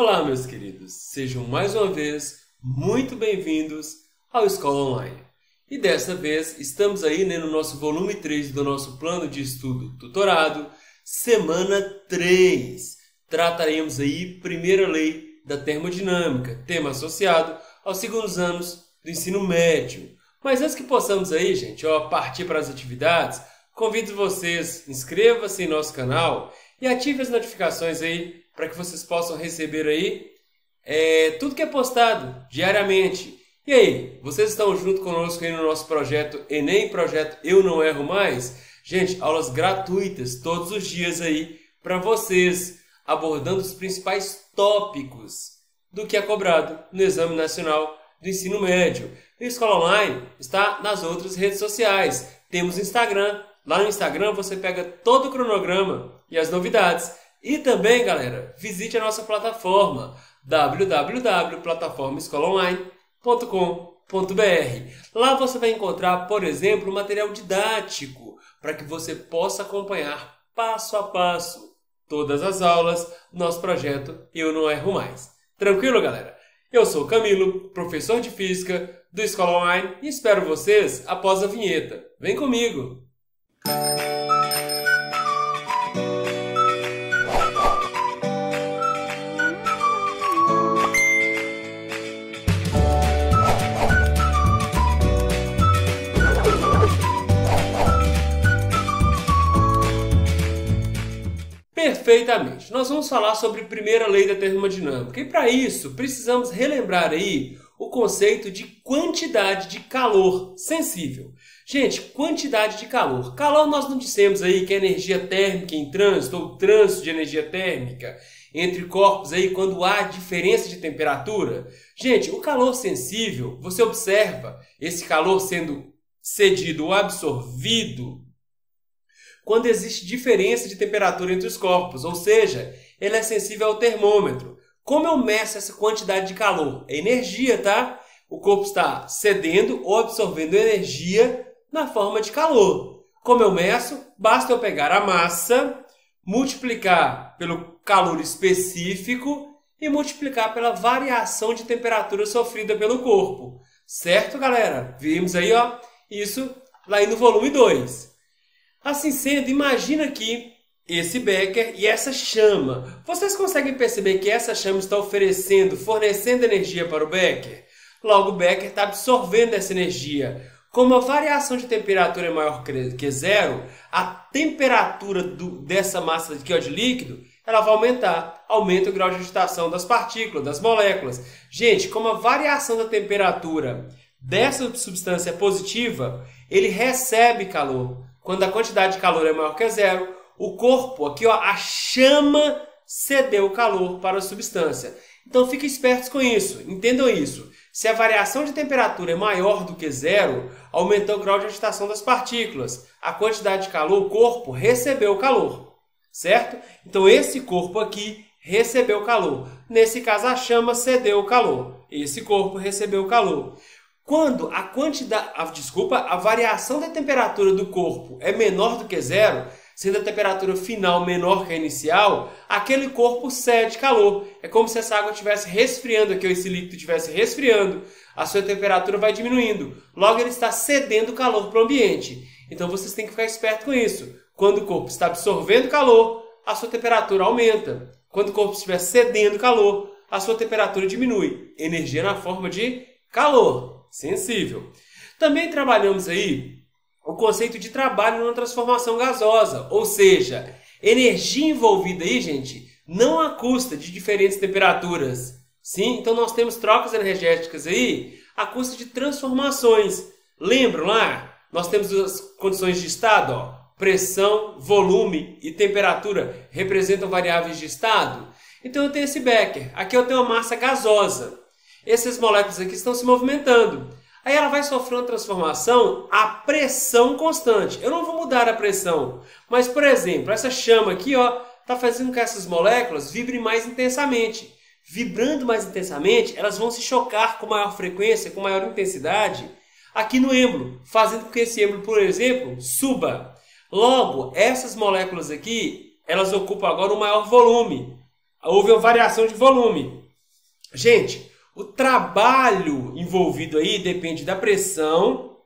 Olá, meus queridos, sejam mais uma vez muito bem-vindos ao Escola Online. E dessa vez estamos aí no nosso volume 3 do nosso plano de estudo tutorado, semana 3. Trataremos aí primeira lei da termodinâmica, tema associado aos segundos anos do ensino médio. Mas antes que possamos aí, gente, partir para as atividades, convido vocês, inscreva-se em nosso canal e ative as notificações aí para que vocês possam receber aí tudo que é postado diariamente. E aí, vocês estão junto conosco aí no nosso projeto Enem, projeto Eu Não Erro Mais? Gente, aulas gratuitas todos os dias aí para vocês, abordando os principais tópicos do que é cobrado no Exame Nacional do Ensino Médio. E a Escola Online está nas outras redes sociais. Temos Instagram. Lá no Instagram você pega todo o cronograma e as novidades. E também, galera, visite a nossa plataforma www.plataformaescolaonline.com.br. Lá você vai encontrar, por exemplo, material didático para que você possa acompanhar passo a passo todas as aulas do nosso projeto Eu Não Erro Mais. Tranquilo, galera? Eu sou o Camilo, professor de Física do Escola Online e espero vocês após a vinheta. Vem comigo! Perfeitamente. Nós vamos falar sobre a primeira lei da termodinâmica. E para isso, precisamos relembrar aí o conceito de quantidade de calor sensível. Gente, quantidade de calor. Calor nós não dissemos aí que é energia térmica em trânsito ou trânsito de energia térmica entre corpos aí quando há diferença de temperatura. Gente, o calor sensível, você observa esse calor sendo cedido ou absorvido quando existe diferença de temperatura entre os corpos, ou seja, ele é sensível ao termômetro. Como eu meço essa quantidade de calor? É energia, tá? O corpo está cedendo ou absorvendo energia na forma de calor. Como eu meço? Basta eu pegar a massa, multiplicar pelo calor específico e multiplicar pela variação de temperatura sofrida pelo corpo. Certo, galera? Vimos aí, isso lá no volume 2. Assim sendo, imagina aqui esse becker e essa chama. Vocês conseguem perceber que essa chama está fornecendo energia para o becker? Logo, o becker está absorvendo essa energia. Como a variação de temperatura é maior que zero, a temperatura dessa massa aqui, de líquido, ela vai aumentar. Aumenta o grau de agitação das partículas, das moléculas. Gente, como a variação da temperatura dessa substância é positiva, ele recebe calor. Quando a quantidade de calor é maior que zero, o corpo, aqui a chama cedeu o calor para a substância. Então fiquem espertos com isso, entendam isso. Se a variação de temperatura é maior do que zero, aumentou o grau de agitação das partículas. A quantidade de calor, o corpo recebeu o calor, certo? Então esse corpo aqui recebeu o calor. Nesse caso a chama cedeu o calor. Esse corpo recebeu o calor. Quando a variação da temperatura do corpo é menor do que zero, sendo a temperatura final menor que a inicial, aquele corpo cede calor. É como se essa água estivesse resfriando aqui, ou esse líquido estivesse resfriando, a sua temperatura vai diminuindo. Logo, ele está cedendo calor para o ambiente. Então, vocês têm que ficar esperto com isso. Quando o corpo está absorvendo calor, a sua temperatura aumenta. Quando o corpo estiver cedendo calor, a sua temperatura diminui. Energia na forma de calor. Sensível. Também trabalhamos aí o conceito de trabalho numa transformação gasosa, ou seja, energia envolvida aí, gente, não à custa de diferentes temperaturas. Sim, então nós temos trocas energéticas aí à custa de transformações. Lembram lá? Nós temos as condições de estado, pressão, volume e temperatura representam variáveis de estado. Então eu tenho esse becker, aqui eu tenho uma massa gasosa. Essas moléculas aqui estão se movimentando. Aí ela vai sofrer uma transformação a pressão constante. Eu não vou mudar a pressão. Mas, por exemplo, essa chama aqui está fazendo com que essas moléculas vibrem mais intensamente. Vibrando mais intensamente, elas vão se chocar com maior frequência, com maior intensidade, aqui no êmbolo, fazendo com que esse êmbolo, por exemplo, suba. Logo, essas moléculas aqui, elas ocupam agora um maior volume. houve uma variação de volume. Gente, o trabalho envolvido aí depende da pressão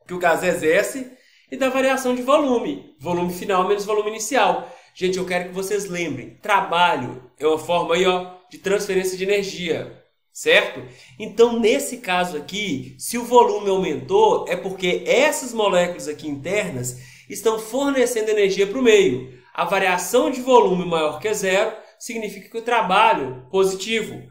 que o gás exerce e da variação de volume. Volume final menos volume inicial. Gente, eu quero que vocês lembrem, trabalho é uma forma aí, ó, de transferência de energia, certo? Então, nesse caso aqui, se o volume aumentou, é porque essas moléculas aqui internas estão fornecendo energia para o meio. A variação de volume maior que zero significa que o trabalho positivo.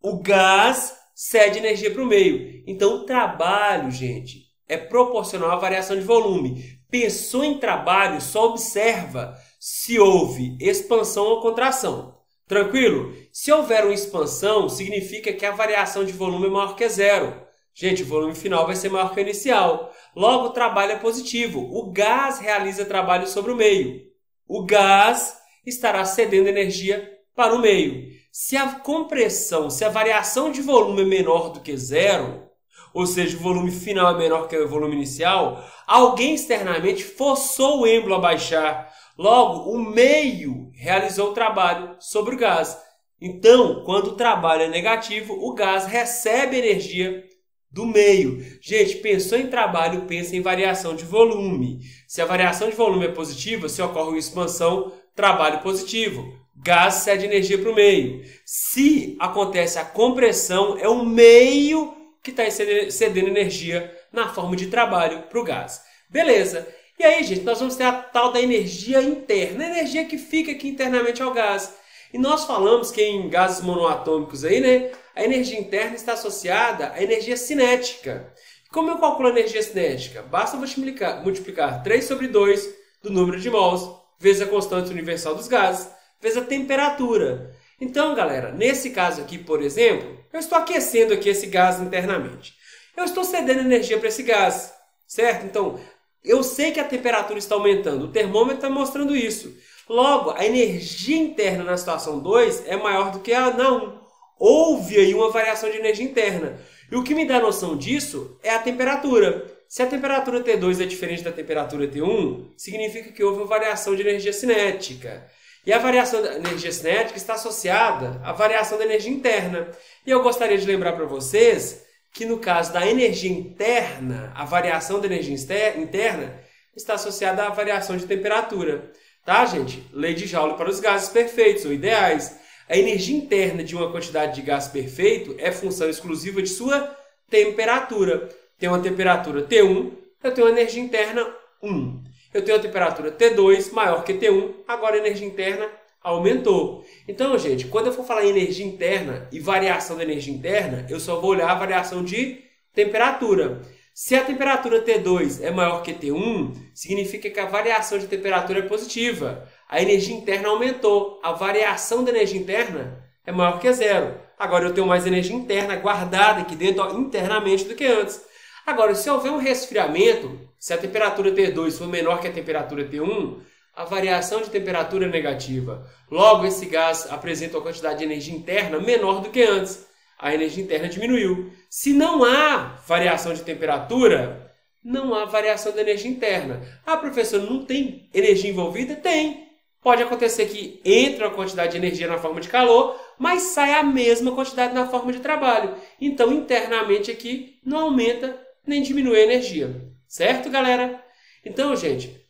O gás cede energia para o meio. Então, o trabalho, gente, é proporcional à variação de volume. Pensou em trabalho, só observa se houve expansão ou contração. Tranquilo? Se houver uma expansão, significa que a variação de volume é maior que zero. Gente, o volume final vai ser maior que o inicial. Logo, o trabalho é positivo. O gás realiza trabalho sobre o meio. O gás estará cedendo energia para o meio. Se a compressão, se a variação de volume é menor do que zero, ou seja, o volume final é menor que o volume inicial, alguém externamente forçou o êmbolo a baixar. Logo, o meio realizou o trabalho sobre o gás. Então, quando o trabalho é negativo, o gás recebe energia do meio. Gente, pensou em trabalho, pensa em variação de volume. Se a variação de volume é positiva, se ocorre uma expansão, trabalho positivo. Gás cede energia para o meio. Se acontece a compressão, é o meio que está cedendo energia na forma de trabalho para o gás. Beleza. E aí, gente, nós vamos ter a tal da energia interna, a energia que fica aqui internamente ao gás. E nós falamos que em gases monoatômicos aí, né, a energia interna está associada à energia cinética. Como eu calculo a energia cinética? Basta multiplicar 3 sobre 2 do número de mols vezes a constante universal dos gases, vezes a temperatura. Então, galera, nesse caso aqui, por exemplo, eu estou aquecendo aqui esse gás internamente. Eu estou cedendo energia para esse gás, certo? Então, eu sei que a temperatura está aumentando, o termômetro está mostrando isso. Logo, a energia interna na situação 2 é maior do que a na 1. Houve aí uma variação de energia interna. E o que me dá noção disso é a temperatura. Se a temperatura T2 é diferente da temperatura T1, significa que houve uma variação de energia cinética. E a variação da energia cinética está associada à variação da energia interna. E eu gostaria de lembrar para vocês que no caso da energia interna, a variação da energia interna está associada à variação de temperatura. Tá, gente? Lei de Joule para os gases perfeitos ou ideais. A energia interna de uma quantidade de gás perfeito é função exclusiva de sua temperatura. Tem uma temperatura T1, eu tenho uma energia interna 1. Eu tenho a temperatura T2 maior que T1, agora a energia interna aumentou. Então, gente, quando eu for falar em energia interna e variação da energia interna, eu só vou olhar a variação de temperatura. Se a temperatura T2 é maior que T1, significa que a variação de temperatura é positiva. A energia interna aumentou. A variação da energia interna é maior que zero. Agora eu tenho mais energia interna guardada aqui dentro, ó, internamente do que antes. Agora, se houver um resfriamento, se a temperatura T2 for menor que a temperatura T1, a variação de temperatura é negativa. Logo, esse gás apresenta uma quantidade de energia interna menor do que antes. A energia interna diminuiu. Se não há variação de temperatura, não há variação da energia interna. Ah, professor, não tem energia envolvida? Tem. Pode acontecer que entre uma quantidade de energia na forma de calor, mas sai a mesma quantidade na forma de trabalho. Então, internamente aqui, não aumenta nem diminui a energia. Certo, galera? Então, gente,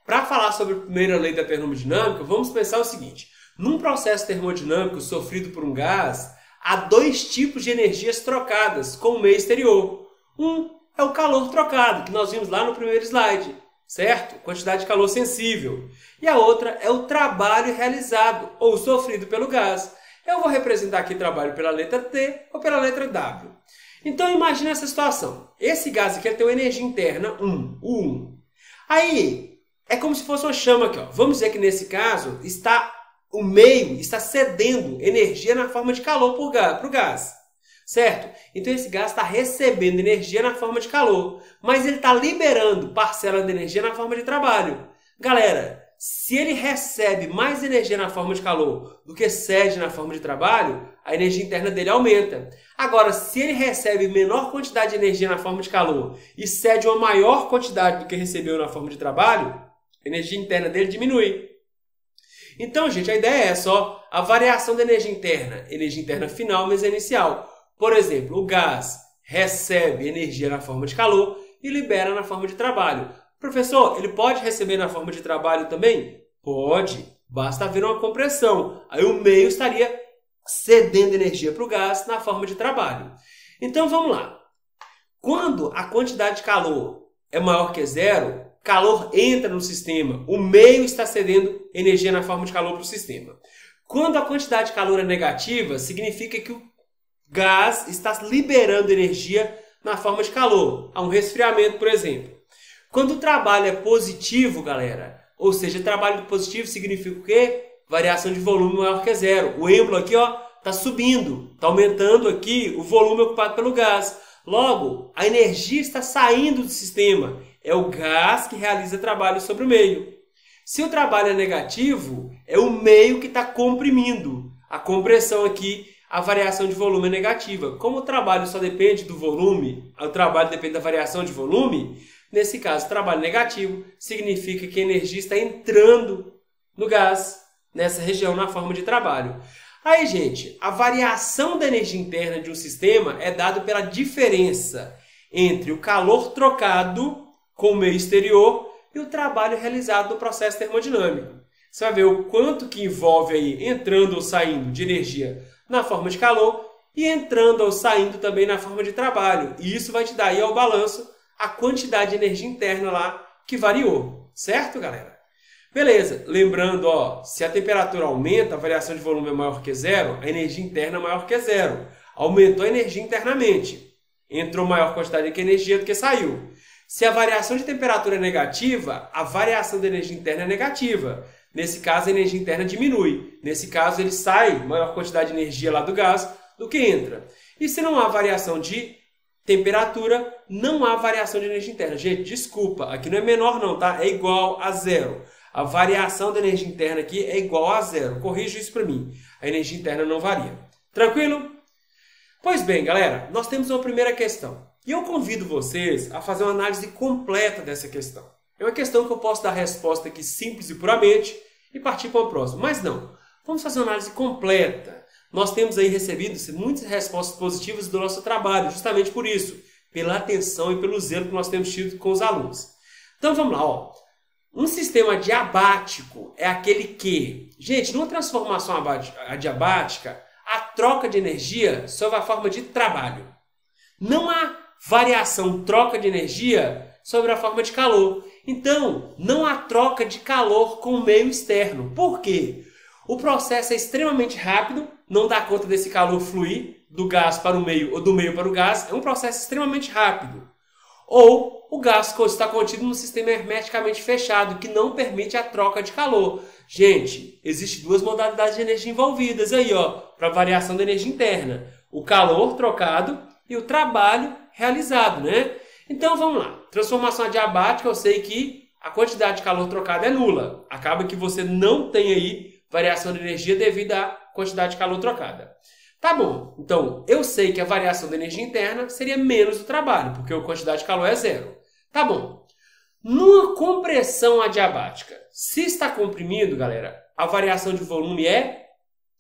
para falar sobre a primeira lei da termodinâmica, vamos pensar o seguinte. Num processo termodinâmico sofrido por um gás, há dois tipos de energias trocadas com o meio exterior. Um é o calor trocado, que nós vimos lá no primeiro slide, certo? Quantidade de calor sensível. E a outra é o trabalho realizado ou sofrido pelo gás. Eu vou representar aqui trabalho pela letra T ou pela letra W. Então, imagine essa situação. Esse gás aqui tem uma energia interna 1, o 1. Aí, é como se fosse uma chama aqui. Ó. Vamos dizer que nesse caso, o meio está cedendo energia na forma de calor para o gás. Certo? Então, esse gás está recebendo energia na forma de calor, mas ele está liberando parcela de energia na forma de trabalho. Galera, se ele recebe mais energia na forma de calor do que cede na forma de trabalho, a energia interna dele aumenta. Agora, se ele recebe menor quantidade de energia na forma de calor e cede uma maior quantidade do que recebeu na forma de trabalho, a energia interna dele diminui. Então, gente, a ideia é essa, ó, a variação da energia interna final menos inicial. Por exemplo, o gás recebe energia na forma de calor e libera na forma de trabalho. Professor, ele pode receber na forma de trabalho também? Pode, basta haver uma compressão. Aí o meio estaria cedendo energia para o gás na forma de trabalho. Então vamos lá. Quando a quantidade de calor é maior que zero, calor entra no sistema, o meio está cedendo energia na forma de calor para o sistema. Quando a quantidade de calor é negativa, significa que o gás está liberando energia na forma de calor. Há um resfriamento, por exemplo. Quando o trabalho é positivo, galera, ou seja, trabalho positivo significa o quê? Variação de volume maior que zero. O êmbolo aqui está subindo, está aumentando aqui o volume ocupado pelo gás. Logo, a energia está saindo do sistema. É o gás que realiza trabalho sobre o meio. Se o trabalho é negativo, é o meio que está comprimindo. A compressão aqui, a variação de volume é negativa. Como o trabalho só depende do volume, o trabalho depende da variação de volume, nesse caso, trabalho negativo significa que a energia está entrando no gás, nessa região, na forma de trabalho. Aí, gente, a variação da energia interna de um sistema é dada pela diferença entre o calor trocado com o meio exterior e o trabalho realizado no processo termodinâmico. Você vai ver o quanto que envolve aí entrando ou saindo de energia na forma de calor e entrando ou saindo também na forma de trabalho. E isso vai te dar aí ao balanço a quantidade de energia interna lá que variou. Certo, galera? Beleza. Lembrando, ó, se a temperatura aumenta, a variação de volume é maior que zero, a energia interna é maior que zero. Aumentou a energia internamente. Entrou maior quantidade de energia do que saiu. Se a variação de temperatura é negativa, a variação da energia interna é negativa. Nesse caso, a energia interna diminui. Nesse caso, ele sai maior quantidade de energia lá do gás do que entra. E se não há variação de temperatura, não há variação de energia interna. Gente, desculpa, aqui não é menor não, tá? É igual a zero. A variação da energia interna aqui é igual a zero. Corrija isso para mim. A energia interna não varia. Tranquilo? Pois bem, galera, nós temos uma primeira questão. E eu convido vocês a fazer uma análise completa dessa questão. É uma questão que eu posso dar resposta aqui simples e puramente e partir para o próximo. Mas não. Vamos fazer uma análise completa. Nós temos aí recebido muitas respostas positivas do nosso trabalho, justamente por isso, pela atenção e pelo zelo que nós temos tido com os alunos. Então vamos lá, ó. Um sistema adiabático é aquele que, gente, numa transformação adiabática, a troca de energia sob a forma de trabalho. Não há variação, troca de energia sobre a forma de calor. Então, não há troca de calor com o meio externo. Por quê? O processo é extremamente rápido, não dá conta desse calor fluir do gás para o meio ou do meio para o gás. É um processo extremamente rápido. Ou o gás está contido num sistema hermeticamente fechado, que não permite a troca de calor. Gente, existem duas modalidades de energia envolvidas aí, ó, para variação da energia interna. O calor trocado e o trabalho realizado, né? Então, vamos lá. Transformação adiabática, eu sei que a quantidade de calor trocado é nula. Acaba que você não tem aí variação de energia devido à quantidade de calor trocada. Tá bom, então eu sei que a variação da energia interna seria menos o trabalho, porque a quantidade de calor é zero. Tá bom. Numa compressão adiabática, se está comprimido, galera, a variação de volume é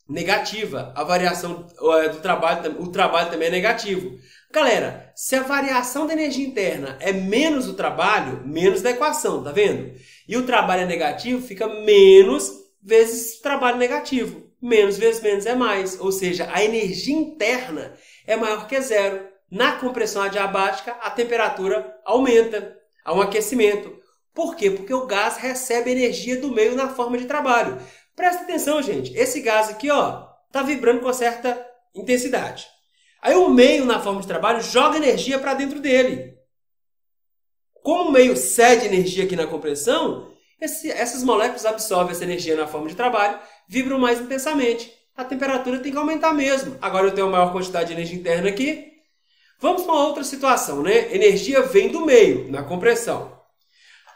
negativa. A variação do trabalho, o trabalho também é negativo. Galera, se a variação da energia interna é menos o trabalho, menos da equação, tá vendo? E o trabalho é negativo, fica menos vezes trabalho negativo. Menos vezes menos é mais. Ou seja, a energia interna é maior que zero. Na compressão adiabática, a temperatura aumenta. Há um aquecimento. Por quê? Porque o gás recebe energia do meio na forma de trabalho. Presta atenção, gente. Esse gás aqui, ó, tá vibrando com certa intensidade. Aí o meio, na forma de trabalho, joga energia para dentro dele. Como o meio cede energia aqui na compressão, essas moléculas absorvem essa energia na forma de trabalho, vibram mais intensamente. A temperatura tem que aumentar mesmo. Agora eu tenho uma maior quantidade de energia interna aqui. Vamos para uma outra situação, né? Energia vem do meio, na compressão.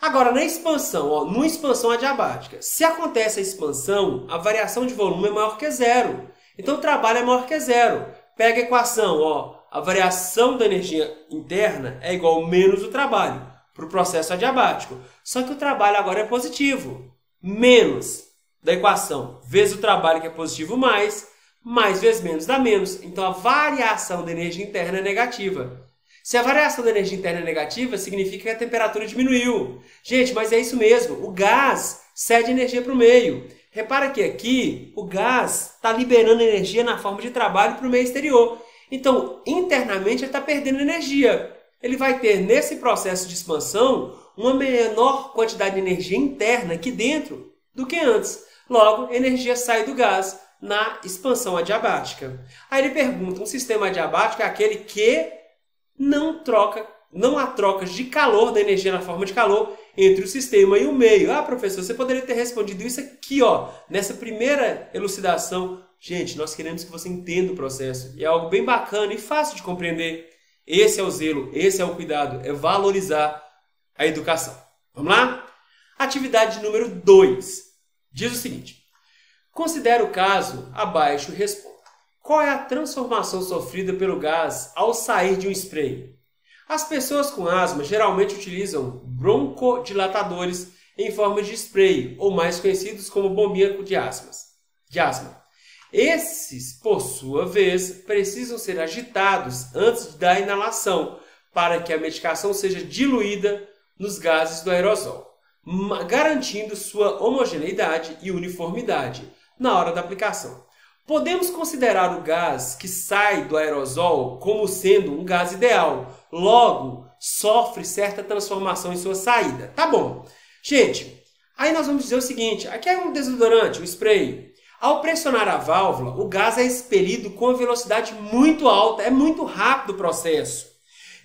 Agora, na expansão, ó, numa expansão adiabática, se acontece a expansão, a variação de volume é maior que zero. Então o trabalho é maior que zero. Pega a equação, ó, a variação da energia interna é igual a menos o trabalho para o processo adiabático. Só que o trabalho agora é positivo. Menos da equação vezes o trabalho, que é positivo, mais vezes menos dá menos. Então, a variação da energia interna é negativa. Se a variação da energia interna é negativa, significa que a temperatura diminuiu. Gente, mas é isso mesmo. O gás cede energia para o meio. Repara que aqui o gás está liberando energia na forma de trabalho para o meio exterior. Então, internamente, ele está perdendo energia. Ele vai ter, nesse processo de expansão, uma menor quantidade de energia interna aqui dentro do que antes. Logo, a energia sai do gás na expansão adiabática. Aí ele pergunta, um sistema adiabático é aquele que não há trocas de calor, da energia na forma de calor, entre o sistema e o meio. Ah, professor, você poderia ter respondido isso aqui, ó, nessa primeira elucidação. Gente, nós queremos que você entenda o processo. E é algo bem bacana e fácil de compreender. Esse é o zelo, esse é o cuidado, é valorizar a educação. Vamos lá? Atividade número 2. Diz o seguinte. Considere o caso abaixo e responda. Qual é a transformação sofrida pelo gás ao sair de um spray? As pessoas com asma geralmente utilizam broncodilatadores em forma de spray, ou mais conhecidos como bombinha de asma. Esses, por sua vez, precisam ser agitados antes da inalação, para que a medicação seja diluída nos gases do aerosol, garantindo sua homogeneidade e uniformidade na hora da aplicação. Podemos considerar o gás que sai do aerosol como sendo um gás ideal, logo sofre certa transformação em sua saída. Tá bom. Gente, aí nós vamos dizer o seguinte, aqui é um desodorante, um spray. Ao pressionar a válvula, o gás é expelido com uma velocidade muito alta, é muito rápido o processo.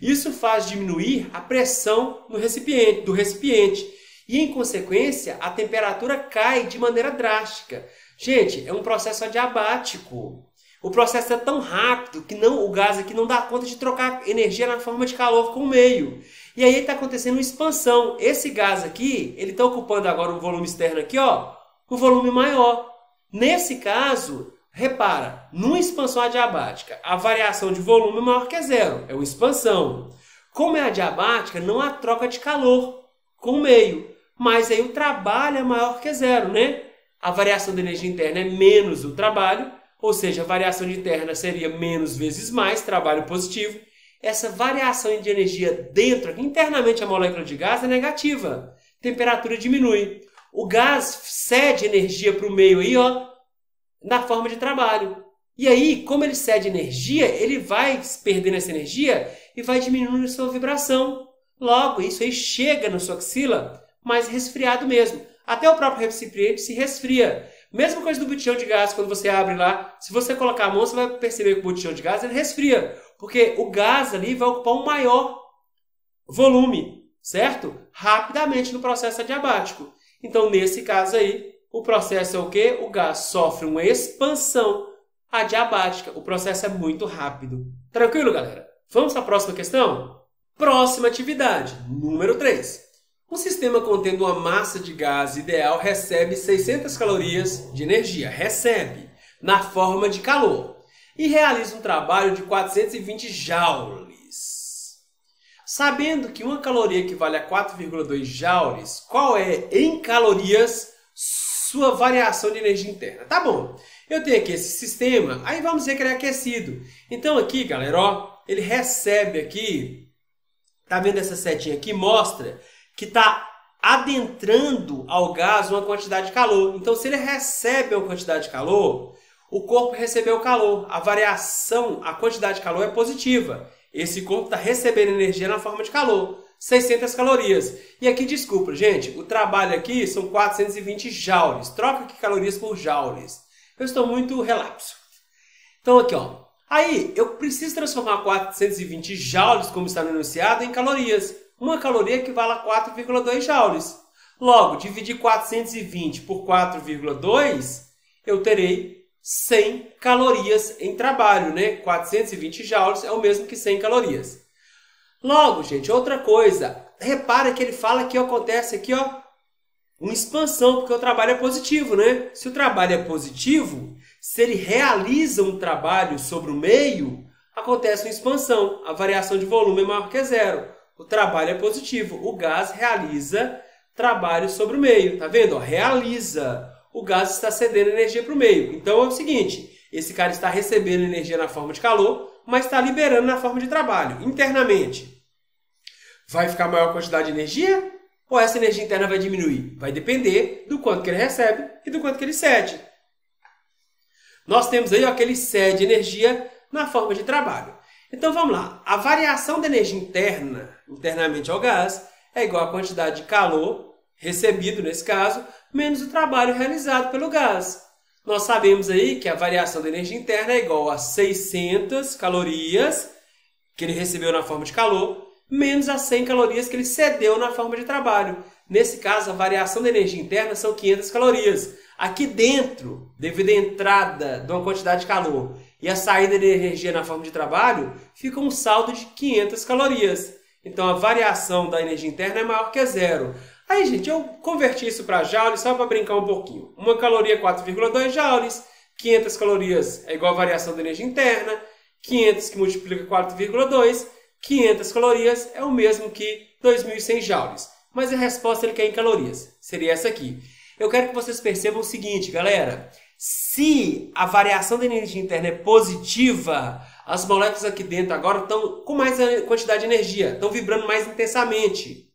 Isso faz diminuir a pressão do recipiente e, em consequência, a temperatura cai de maneira drástica. Gente, é um processo adiabático. O processo é tão rápido que o gás aqui não dá conta de trocar energia na forma de calor com o meio. E aí está acontecendo uma expansão. Esse gás aqui, ele está ocupando agora um volume externo aqui, ó, um volume maior. Nesse caso, repara, numa expansão adiabática, a variação de volume é maior que zero, é uma expansão. Como é adiabática, não há troca de calor com o meio, mas aí o trabalho é maior que zero, né? A variação da energia interna é menos o trabalho, ou seja, a variação interna seria menos vezes mais, trabalho positivo. Essa variação de energia dentro, aqui, internamente a molécula de gás é negativa, temperatura diminui. O gás cede energia para o meio aí, ó, na forma de trabalho. E aí, como ele cede energia, ele vai perdendo essa energia e vai diminuindo a sua vibração. Logo, isso aí chega na sua axila mais resfriado mesmo. Até o próprio recipiente se resfria. Mesma coisa do botijão de gás, quando você abre lá, se você colocar a mão, você vai perceber que o botijão de gás ele resfria. Porque o gás ali vai ocupar um maior volume, certo? Rapidamente no processo adiabático. Então, nesse caso aí, o processo é o quê? O gás sofre uma expansão adiabática. O processo é muito rápido. Tranquilo, galera? Vamos para a próxima questão? Próxima atividade, número 3. Um sistema contendo uma massa de gás ideal recebe 600 calorias de energia, na forma de calor, e realiza um trabalho de 420 joules. Sabendo que uma caloria equivale a 4,2 joules, qual é, em calorias, sua variação de energia interna? Tá bom, eu tenho aqui esse sistema, aí vamos dizer que ele é aquecido. Então aqui, galera, ó, ele recebe aqui, tá vendo essa setinha aqui? Mostra que está adentrando ao gás uma quantidade de calor. Então, se ele recebe uma quantidade de calor, o corpo recebeu calor. A variação, a quantidade de calor é positiva. Esse corpo está recebendo energia na forma de calor. 600 calorias. E aqui, desculpa, gente, o trabalho aqui são 420 joules. Troca aqui calorias por joules. Eu estou muito relapso. Então, aqui, ó. Aí, eu preciso transformar 420 joules, como está no enunciado, em calorias. Uma caloria equivale a 4,2 joules. Logo, dividir 420 por 4,2, eu terei 100 calorias em trabalho, né? 420 joules é o mesmo que 100 calorias. Logo, gente, outra coisa. Repara que ele fala que acontece aqui, ó, uma expansão, porque o trabalho é positivo, né? Se o trabalho é positivo, se ele realiza um trabalho sobre o meio, acontece uma expansão. A variação de volume é maior que zero. O trabalho é positivo. O gás realiza trabalho sobre o meio. Tá vendo? Realiza. o gás está cedendo energia para o meio. Então é o seguinte, esse cara está recebendo energia na forma de calor, mas está liberando na forma de trabalho, internamente. Vai ficar maior quantidade de energia? Ou essa energia interna vai diminuir? Vai depender do quanto que ele recebe e do quanto que ele cede. Nós temos aí que ele cede energia na forma de trabalho. Então vamos lá. A variação da energia internamente ao gás, é igual à quantidade de calor recebido, nesse caso, menos o trabalho realizado pelo gás. Nós sabemos aí que a variação da energia interna é igual a 600 calorias que ele recebeu na forma de calor, menos as 100 calorias que ele cedeu na forma de trabalho. Nesse caso, a variação da energia interna são 500 calorias. Aqui dentro, devido à entrada de uma quantidade de calor e a saída de energia na forma de trabalho, fica um saldo de 500 calorias. Então, a variação da energia interna é maior que zero. Aí, gente, eu converti isso para joules só para brincar um pouquinho. Uma caloria é 4,2 joules, 500 calorias é igual a variação da energia interna, 500 que multiplica 4,2, 500 calorias é o mesmo que 2.100 joules. Mas a resposta ele quer em calorias. Seria essa aqui. Eu quero que vocês percebam o seguinte, galera. Se a variação da energia interna é positiva, as moléculas aqui dentro agora estão com mais quantidade de energia, estão vibrando mais intensamente.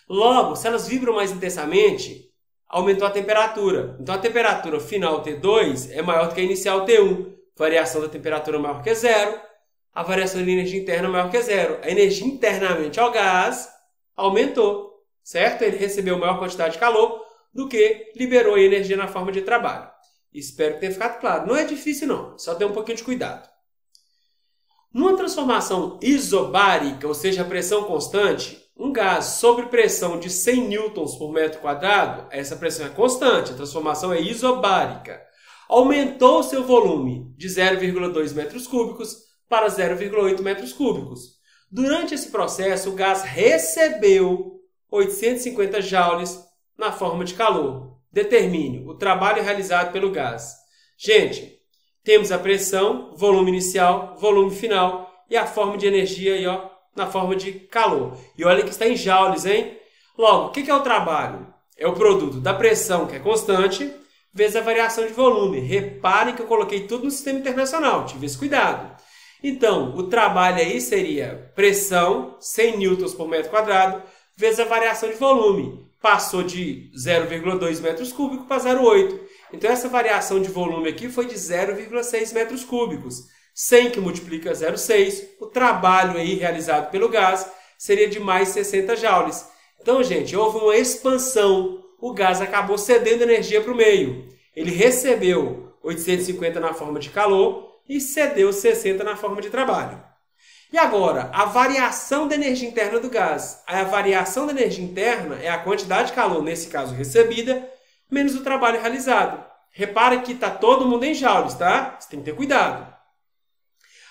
Logo, se elas vibram mais intensamente, aumentou a temperatura. Então, a temperatura final T2 é maior do que a inicial T1. Variação da temperatura maior que zero. A variação da energia interna é maior que zero. A energia internamente ao gás aumentou, certo? Ele recebeu maior quantidade de calor do que liberou a energia na forma de trabalho. Espero que tenha ficado claro. Não é difícil não, só ter um pouquinho de cuidado. Numa transformação isobárica, ou seja, a pressão constante, um gás sob pressão de 100 newtons por metro quadrado, essa pressão é constante, a transformação é isobárica. Aumentou seu volume de 0,2 metros cúbicos para 0,8 metros cúbicos. Durante esse processo, o gás recebeu 850 joules na forma de calor. Determine o trabalho realizado pelo gás. Gente, temos a pressão, volume inicial, volume final e a forma de energia aí, na forma de calor. E olha que está em joules, hein? Logo, o que é o trabalho? É o produto da pressão, que é constante, vezes a variação de volume. Reparem que eu coloquei tudo no sistema internacional, tive esse cuidado. Então, o trabalho aí seria pressão, 100 newtons por metro quadrado, vezes a variação de volume. Passou de 0,2 metros cúbicos para 0,8. Então, essa variação de volume aqui foi de 0,6 metros cúbicos. 100 que multiplica 0,6. O trabalho aí realizado pelo gás seria de mais 60 joules. Então, gente, houve uma expansão. O gás acabou cedendo energia para o meio. Ele recebeu 850 na forma de calor e cedeu 60 na forma de trabalho. E agora, a variação da energia interna do gás. A variação da energia interna é a quantidade de calor, nesse caso recebida, menos o trabalho realizado. Repara que está todo mundo em joules, tá? Você tem que ter cuidado.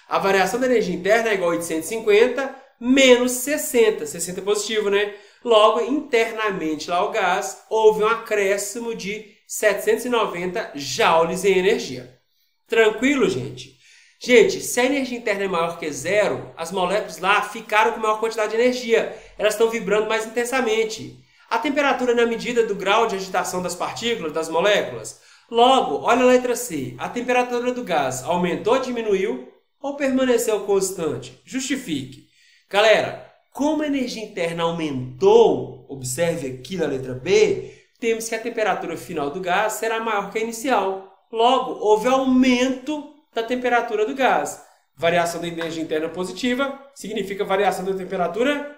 A variação da energia interna é igual a 850 menos 60. 60 é positivo, né? Logo, internamente lá o gás, houve um acréscimo de 790 joules em energia. Tranquilo, gente? Gente, se a energia interna é maior que zero, as moléculas lá ficaram com maior quantidade de energia. Elas estão vibrando mais intensamente. A temperatura é na medida do grau de agitação das partículas, das moléculas. Logo, olha a letra C. A temperatura do gás aumentou, diminuiu ou permaneceu constante? Justifique. Galera, como a energia interna aumentou, observe aqui na letra B, temos que a temperatura final do gás será maior que a inicial. Logo, houve aumento da temperatura do gás. Variação da energia interna positiva significa variação da temperatura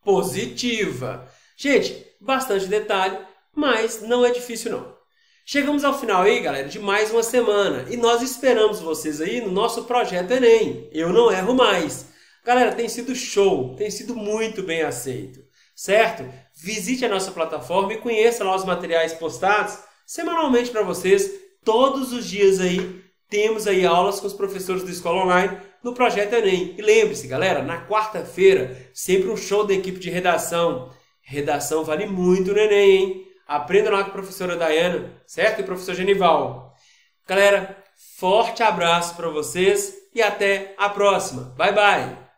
positiva. Gente, bastante detalhe, mas não é difícil não. Chegamos ao final aí, galera, de mais uma semana e nós esperamos vocês aí no nosso projeto Enem. Eu não erro mais. Galera, tem sido show, tem sido muito bem aceito, certo? Visite a nossa plataforma e conheça lá os materiais postados semanalmente para vocês. Todos os dias aí temos aí aulas com os professores da Escola Online no Projeto Enem. E lembre-se, galera, na quarta-feira, sempre um show da equipe de redação. Redação vale muito no Enem, hein? Aprenda lá com a professora Dayana, certo? E o professor Genival. Galera, forte abraço para vocês e até a próxima. Bye, bye!